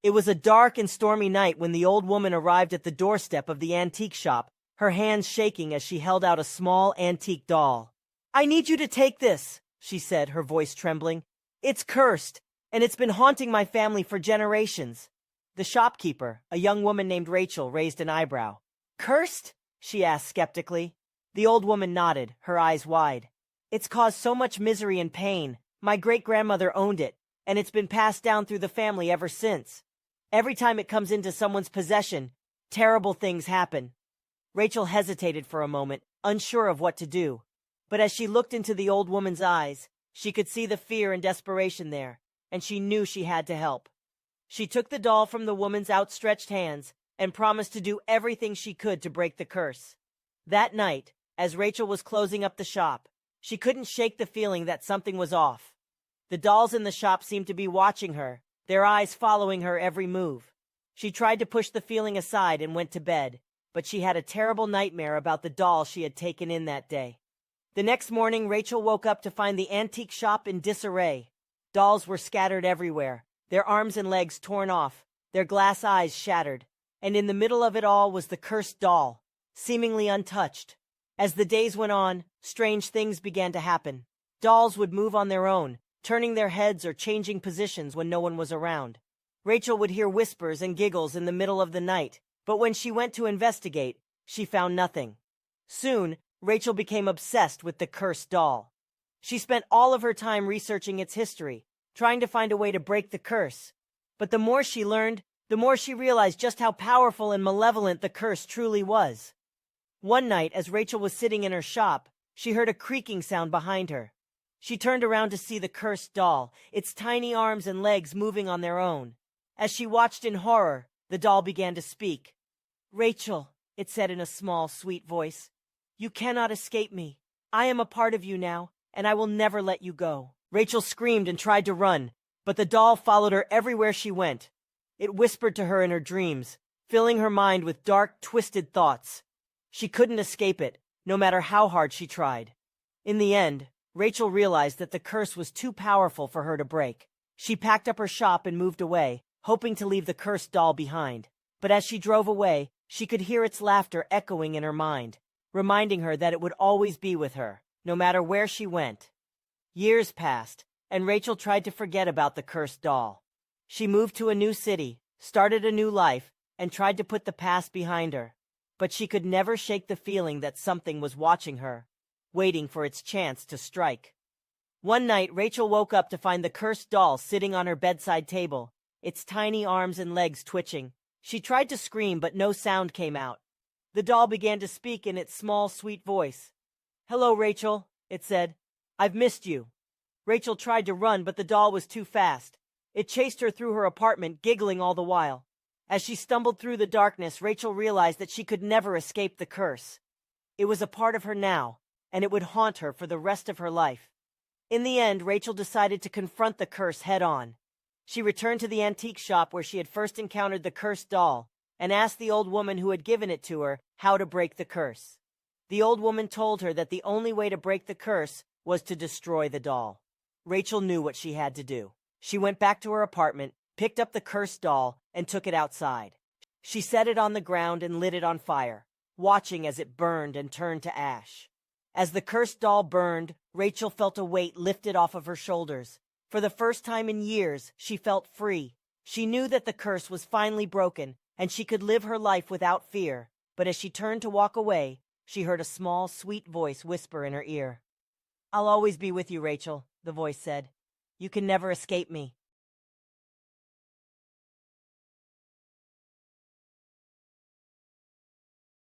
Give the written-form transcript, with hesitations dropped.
It was a dark and stormy night when the old woman arrived at the doorstep of the antique shop, her hands shaking as she held out a small antique doll. "I need you to take this," she said, her voice trembling. "It's cursed, and it's been haunting my family for generations." The shopkeeper, a young woman named Rachel, raised an eyebrow. "Cursed?" she asked skeptically. The old woman nodded, her eyes wide. "It's caused so much misery and pain. My great-grandmother owned it, and it's been passed down through the family ever since. Every time it comes into someone's possession, terrible things happen." Rachel hesitated for a moment, unsure of what to do. But as she looked into the old woman's eyes, she could see the fear and desperation there, and she knew she had to help. She took the doll from the woman's outstretched hands and promised to do everything she could to break the curse. That night, as Rachel was closing up the shop, she couldn't shake the feeling that something was off. The dolls in the shop seemed to be watching her, their eyes following her every move. She tried to push the feeling aside and went to bed, but she had a terrible nightmare about the doll she had taken in that day. The next morning, Rachel woke up to find the antique shop in disarray. Dolls were scattered everywhere, their arms and legs torn off, their glass eyes shattered, and in the middle of it all was the cursed doll, seemingly untouched. As the days went on, strange things began to happen. Dolls would move on their own, turning their heads or changing positions when no one was around. Rachel would hear whispers and giggles in the middle of the night, but when she went to investigate, she found nothing. Soon, Rachel became obsessed with the cursed doll. She spent all of her time researching its history, trying to find a way to break the curse. But the more she learned, the more she realized just how powerful and malevolent the curse truly was. One night, as Rachel was sitting in her shop, she heard a creaking sound behind her. She turned around to see the cursed doll, its tiny arms and legs moving on their own. As she watched in horror, the doll began to speak. "Rachel," it said in a small, sweet voice, "you cannot escape me. I am a part of you now, and I will never let you go." Rachel screamed and tried to run, but the doll followed her everywhere she went. It whispered to her in her dreams, filling her mind with dark, twisted thoughts. She couldn't escape it, no matter how hard she tried. In the end, Rachel realized that the curse was too powerful for her to break. She packed up her shop and moved away, hoping to leave the cursed doll behind. But as she drove away, she could hear its laughter echoing in her mind, reminding her that it would always be with her, no matter where she went. Years passed, and Rachel tried to forget about the cursed doll. She moved to a new city, started a new life, and tried to put the past behind her. But she could never shake the feeling that something was watching her, waiting for its chance to strike. One night, Rachel woke up to find the cursed doll sitting on her bedside table, its tiny arms and legs twitching. She tried to scream, but no sound came out. The doll began to speak in its small, sweet voice. "Hello, Rachel," it said. "I've missed you." Rachel tried to run, but the doll was too fast. It chased her through her apartment, giggling all the while. As she stumbled through the darkness, Rachel realized that she could never escape the curse. It was a part of her now, and it would haunt her for the rest of her life. In the end, Rachel decided to confront the curse head-on. She returned to the antique shop where she had first encountered the cursed doll and asked the old woman who had given it to her how to break the curse. The old woman told her that the only way to break the curse was to destroy the doll. Rachel knew what she had to do. She went back to her apartment, picked up the cursed doll, and took it outside. She set it on the ground and lit it on fire, watching as it burned and turned to ash. As the cursed doll burned, Rachel felt a weight lifted off of her shoulders. For the first time in years, she felt free. She knew that the curse was finally broken, and she could live her life without fear. But as she turned to walk away, she heard a small, sweet voice whisper in her ear. "I'll always be with you, Rachel," the voice said. "You can never escape me."